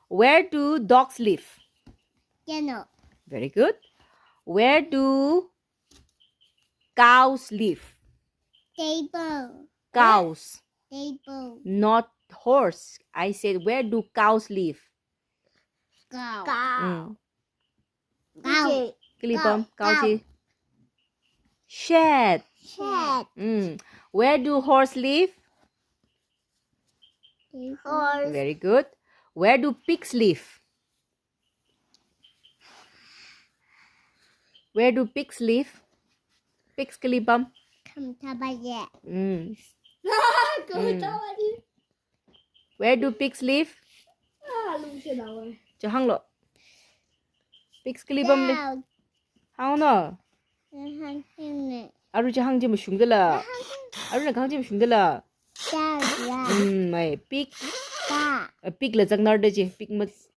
Where do dogs live? Kennel. Very good. Where do cows live? Table. Cows. Table. Not horse. I said, where do cows live? Cow. Cái gì bông? Cow Cow. gì? Shed. Shed. Where do horse live? Horse. Very good. Where do pigs live? Where do pigs live? Pigs cái gì bông? Không ta bây giờ. Where do pigs live? Cho hăng lộ. Pigs cái gì bông đi? Hăng nó. 아루 저 항지 뭐 슝들라. 아루는 강지 뭐 슝들라. mày pig. Pig là giang nở đây chứ. Pig mà